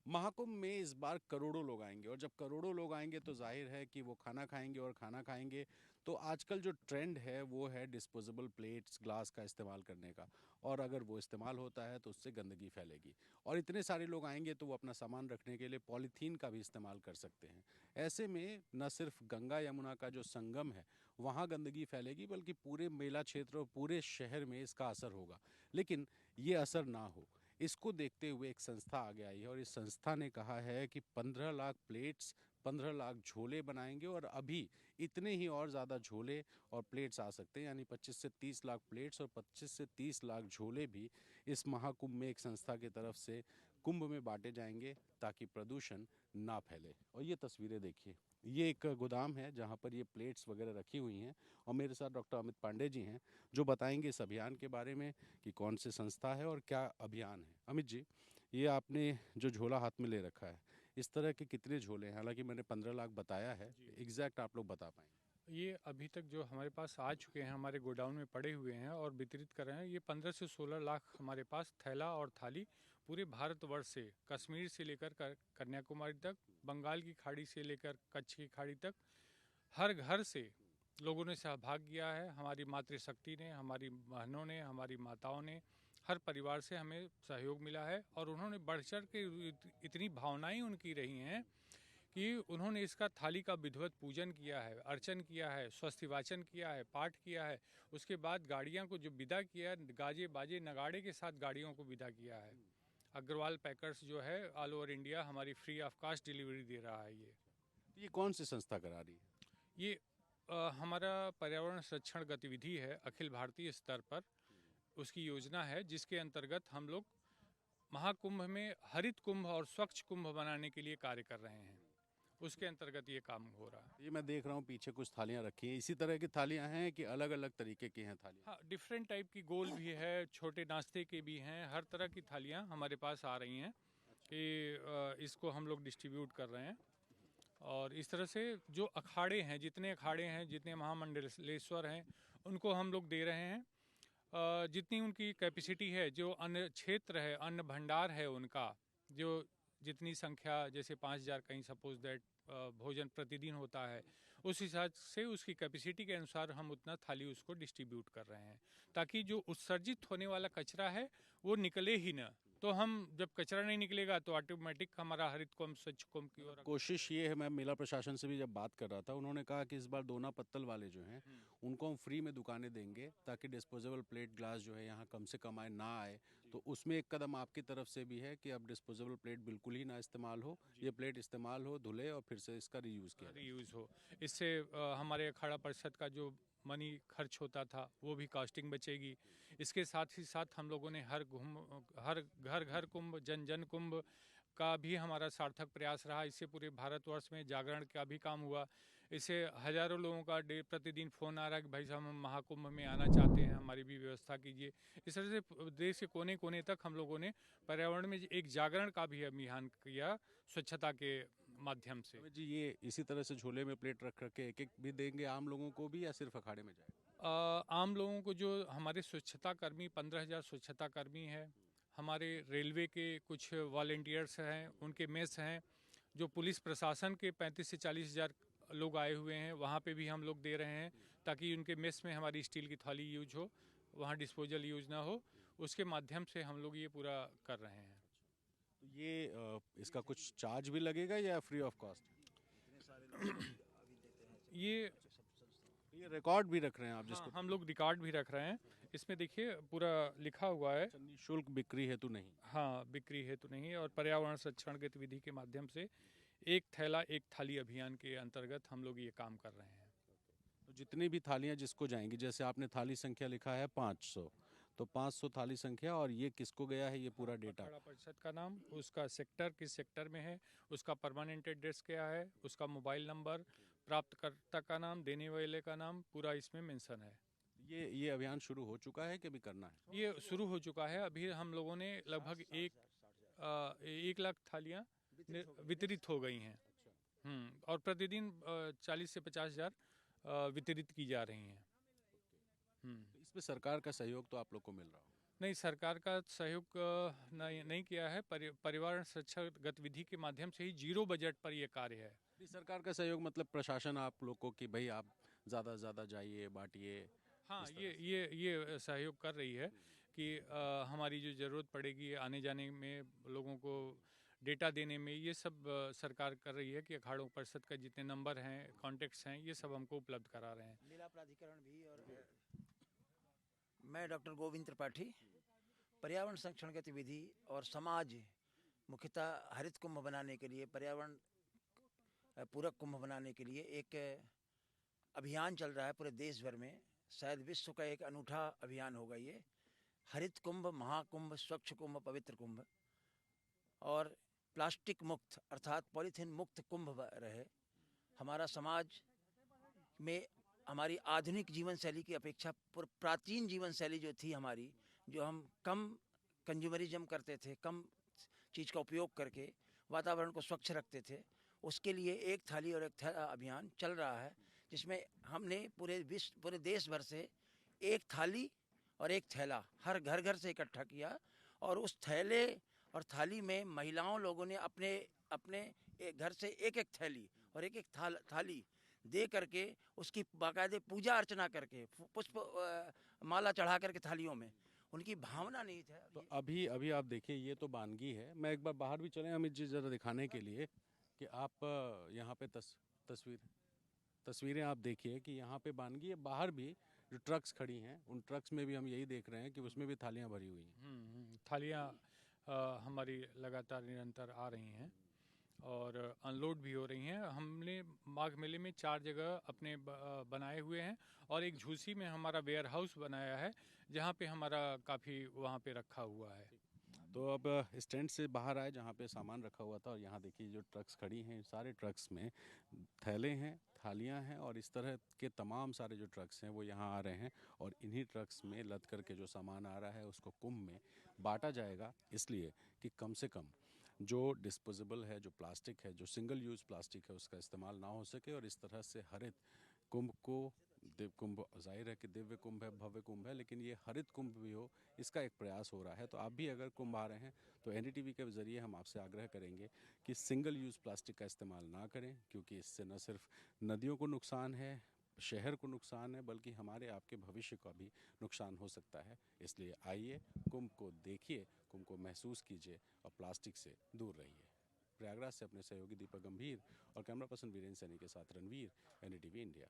महाकुंभ में इस बार करोड़ों लोग आएंगे, और जब करोड़ों लोग आएंगे तो जाहिर है कि वो खाना खाएंगे, और खाना खाएंगे तो आजकल जो ट्रेंड है वो है डिस्पोजेबल प्लेट्स, ग्लास का इस्तेमाल करने का। और अगर वो इस्तेमाल होता है तो उससे गंदगी फैलेगी, और इतने सारे लोग आएंगे तो वो अपना सामान रखने के लिए पॉलीथीन का भी इस्तेमाल कर सकते हैं। ऐसे में न सिर्फ गंगा यमुना का जो संगम है वहाँ गंदगी फैलेगी, बल्कि पूरे मेला क्षेत्र और पूरे शहर में इसका असर होगा। लेकिन ये असर ना हो, इसको देखते हुए एक संस्था आगे आई है, और इस संस्था ने कहा है कि 15 लाख प्लेट्स, 15 लाख झोले बनाएंगे, और अभी इतने ही और ज़्यादा झोले और प्लेट्स आ सकते हैं, यानी 25 से 30 लाख प्लेट्स और 25 से 30 लाख झोले भी इस महाकुंभ में एक संस्था की तरफ से कुंभ में बांटे जाएंगे, ताकि प्रदूषण ना फैले। और ये तस्वीरें देखिए, ये एक गोदाम है जहाँ पर ये प्लेट्स वगैरह रखी हुई हैं, और मेरे साथ डॉक्टर अमित पांडे जी हैं जो बताएंगे इस अभियान के बारे में कि कौन सी संस्था है और क्या अभियान है। अमित जी, ये आपने जो झोला हाथ में ले रखा है, इस तरह के कितने झोले हैं? हालांकि मैंने 15 लाख बताया है, एग्जैक्ट आप लोग बता पाएंगे? ये अभी तक जो हमारे पास आ चुके हैं, हमारे गोडाउन में पड़े हुए हैं और वितरित कर रहे हैं, ये 15 से 16 लाख हमारे पास थैला और थाली पूरे भारतवर्ष से, कश्मीर से लेकर कन्याकुमारी तक, बंगाल की खाड़ी से लेकर कच्छ की खाड़ी तक, हर घर से लोगों ने सहभाग किया है। हमारी मातृशक्ति ने, हमारी बहनों ने, हमारी माताओं ने, हर परिवार से हमें सहयोग मिला है, और उन्होंने बढ़ चढ़ के इतनी भावनाएं उनकी रही हैं कि उन्होंने इसका थाली का विधिवत पूजन किया है, अर्चन किया है, स्वस्ति वाचन किया है, पाठ किया है। उसके बाद गाड़ियां को जो विदा किया, गाजे बाजे नगाड़े के साथ गाड़ियों को विदा किया है। अग्रवाल पैकर्स जो है ऑल ओवर इंडिया हमारी फ्री ऑफ कास्ट डिलीवरी दे रहा है। ये कौन सी संस्था करा रही है? ये हमारा पर्यावरण संरक्षण गतिविधि है अखिल भारतीय स्तर पर, उसकी योजना है जिसके अंतर्गत हम लोग महाकुंभ में हरित कुंभ और स्वच्छ कुंभ बनाने के लिए कार्य कर रहे हैं। उसके अंतर्गत ये काम हो रहा है। ये मैं देख रहा हूँ पीछे कुछ थालियाँ रखी हैं, इसी तरह की थालियाँ हैं कि अलग अलग तरीके की हैं थालियाँ? हाँ, डिफरेंट टाइप की गोल भी है, छोटे नाश्ते के भी हैं, हर तरह की थालियाँ हमारे पास आ रही हैं कि इसको हम लोग डिस्ट्रीब्यूट कर रहे हैं। और इस तरह से जो अखाड़े हैं, जितने अखाड़े हैं, जितने महामंडलेश्वर हैं, उनको हम लोग दे रहे हैं। जितनी उनकी कैपेसिटी है, जो अन्न क्षेत्र है, अन्न भंडार है उनका, जो जितनी संख्या, जैसे 5,000 कहीं सपोज दैट भोजन प्रतिदिन होता है, उस हिसाब से उसकी कैपेसिटी के अनुसार हम उतना थाली उसको डिस्ट्रीब्यूट कर रहे हैं, ताकि जो उत्सर्जित होने वाला कचरा है वो निकले ही ना। तो हम जब कचरा नहीं निकलेगा तो ऑटोमेटिक हमारा हरित कुंभ, स्वच्छ कुंभ की ओर। कोशिश ये है, मैं मेला प्रशासन से भी जब बात कर रहा था, उन्होंने कहा कि इस बार दोना पत्तल वाले जो हैं उनको हम फ्री में दुकानें देंगे, ताकि डिस्पोजेबल प्लेट ग्लास जो है यहाँ कम से कम आए, ना आए। तो उसमें एक कदम आपकी तरफ से भी है कि अब डिस्पोजेबल प्लेट बिल्कुल ही ना इस्तेमाल हो, ये प्लेट इस्तेमाल हो, धुले और फिर से इसका रीयूज़ किया जाए। रीयूज हो। इससे हमारे अखाड़ा परिषद का जो मनी खर्च होता था वो भी कॉस्टिंग बचेगी। इसके साथ ही साथ हम लोगों ने हर घर घर कुंभ, जन जन कुंभ का भी हमारा सार्थक प्रयास रहा। इससे पूरे भारतवर्ष में जागरण का भी काम हुआ। इससे हजारों लोगों का प्रतिदिन फ़ोन आ रहा है कि भाई साहब हम महाकुंभ में आना चाहते हैं, हमारी भी व्यवस्था कीजिए। इस तरह से देश के कोने कोने तक हम लोगों ने पर्यावरण में एक जागरण का भी अभियान किया, स्वच्छता के माध्यम से। अमित जी, ये इसी तरह से झोले में प्लेट रख रख के एक एक भी देंगे आम लोगों को भी, या सिर्फ अखाड़े में जाएगा? आम लोगों को, जो हमारे स्वच्छता कर्मी, 15,000 स्वच्छता कर्मी हैं, हमारे रेलवे के कुछ वॉलेंटियर्स हैं, उनके मेस हैं, जो पुलिस प्रशासन के 35 से 40,000 लोग आए हुए हैं, वहाँ पे भी हम लोग दे रहे हैं, ताकि उनके मेस में हमारी स्टील की थाली यूज हो, वहाँ डिस्पोजल यूज ना हो। उसके माध्यम से हम लोग ये पूरा कर रहे हैं। तो ये इसका कुछ चार्ज भी लगेगा या फ्री ऑफ कॉस्ट? ये ये रिकॉर्ड भी रख रहे हैं आप हाँ, जिसको? हम लोग रिकॉर्ड भी रख रहे हैं। इसमें देखिए पूरा लिखा हुआ है। निःशुल्क बिक्री हेतु नहीं? हाँ, बिक्री हेतु नहीं, और पर्यावरण संरक्षण गतिविधि के माध्यम से एक थैला एक थाली अभियान के अंतर्गत हम लोग ये काम कर रहे हैं। तो जितनी भी थालियां जिसको जाएंगी, जैसे आपने थाली संख्या लिखा है 500, तो 500 थाली संख्या, और ये किसको गया है ये पूरा डेटा? अखाड़ा परिषद का नाम, उसका सेक्टर किस सेक्टर में है, उसका परमानेंट एड्रेस क्या है, उसका मोबाइल नंबर, प्राप्तकर्ता का नाम, देने वाले का नाम, पूरा इसमें मेंशन है। ये अभियान शुरू हो चुका है कि अभी करना है? ये शुरू हो चुका है। अभी हम लोगों ने लगभग 1 लाख थालियाँ वितरित हो गई हैं। और प्रतिदिन 40 से 50,000 वितरित की जा रही हैं। तो इसमें सरकार का सहयोग तो आप लोग को मिल रहा हो? नहीं, सरकार का सहयोग नहीं किया है। परिवार सुरक्षा गतिविधि के माध्यम से ही जीरो बजट पर यह कार्य है। नहीं, सरकार का सहयोग मतलब प्रशासन आप लोग को कि भाई आप ज़्यादा से ज़्यादा जाइए बांटिए हाँ, इस तरह से। ये सहयोग कर रही है कि हमारी जो ज़रूरत पड़ेगी आने जाने में, लोगों को डेटा देने में, ये सब सरकार कर रही है कि अखाड़ों परिषद का जितने नंबर हैं, कॉन्टेक्ट्स हैं, ये सब हमको उपलब्ध करा रहे हैं। मेला प्राधिकरण भी। और मैं डॉक्टर गोविंद त्रिपाठी, पर्यावरण संरक्षण गतिविधि और समाज, मुख्यतः हरित कुंभ बनाने के लिए, पर्यावरण पूरक कुंभ बनाने के लिए एक अभियान चल रहा है पूरे देश भर में। शायद विश्व का एक अनूठा अभियान होगा ये, हरित कुंभ, महाकुंभ, स्वच्छ कुंभ, पवित्र कुंभ। और प्लास्टिक मुक्त अर्थात पॉलीथीन मुक्त कुंभ रहे। हमारा समाज में हमारी आधुनिक जीवन शैली की अपेक्षा प्राचीन जीवन शैली जो थी हमारी, जो हम कम कंज्यूमरिज्म करते थे, कम चीज़ का उपयोग करके वातावरण को स्वच्छ रखते थे, उसके लिए एक थाली और एक थैला अभियान चल रहा है, जिसमें हमने पूरे देश भर से एक थाली और एक थैला हर घर घर से इकट्ठा किया। और उस थैले और थाली में महिलाओं लोगों ने अपने अपने घर से एक एक थैली और एक एक थाली दे करके उसकी बाकायदे पूजा अर्चना करके पुष्प माला चढ़ा करके थालियों में, उनकी भावना नहीं था। तो अभी अभी आप देखिए ये तो वानगी है। मैं एक बार बाहर भी चले अमित जी ज़रा दिखाने के लिए कि आप यहाँ पे तस्वीर तस्वीरें आप देखिए कि यहाँ पे वानगी है। बाहर भी जो ट्रक्स खड़ी हैं उन ट्रक्स में भी हम यही देख रहे हैं कि उसमें भी थालियाँ भरी हुई हैं। थालियाँ हमारी लगातार निरंतर आ रही हैं और अनलोड भी हो रही हैं। हमने माघ मेले में 4 जगह अपने बनाए हुए हैं और एक झूसी में हमारा वेयर हाउस बनाया है, जहाँ पे हमारा काफ़ी वहाँ पे रखा हुआ है। तो अब स्टैंड से बाहर आए जहाँ पे सामान रखा हुआ था और यहाँ देखिए जो ट्रक्स खड़ी हैं, सारे ट्रक्स में थैले हैं, थालियाँ हैं और इस तरह के तमाम सारे जो ट्रक्स हैं वो यहाँ आ रहे हैं और इन्हीं ट्रक्स में लद करके जो सामान आ रहा है उसको कुंभ में बांटा जाएगा, इसलिए कि कम से कम जो डिस्पोजेबल है, जो प्लास्टिक है, जो सिंगल यूज़ प्लास्टिक है, उसका इस्तेमाल ना हो सके और इस तरह से हरित कुंभ को, दिव्य कुंभ जाहिर है कि दिव्य कुंभ है, भव्य कुंभ है, लेकिन ये हरित कुंभ भी हो, इसका एक प्रयास हो रहा है। तो आप भी अगर कुंभ आ रहे हैं तो एनडीटीवी के ज़रिए हम आपसे आग्रह करेंगे कि सिंगल यूज़ प्लास्टिक का इस्तेमाल ना करें, क्योंकि इससे न सिर्फ नदियों को नुकसान है, शहर को नुकसान है, बल्कि हमारे आपके भविष्य का भी नुकसान हो सकता है। इसलिए आइए, कुंभ को देखिए, कुंभ को महसूस कीजिए और प्लास्टिक से दूर रहिए। प्रयागराज से अपने सहयोगी दीपक गंभीर और कैमरा पर्सन वीरेंद्र सैनी के साथ रणवीर, एनडीटीवी इंडिया।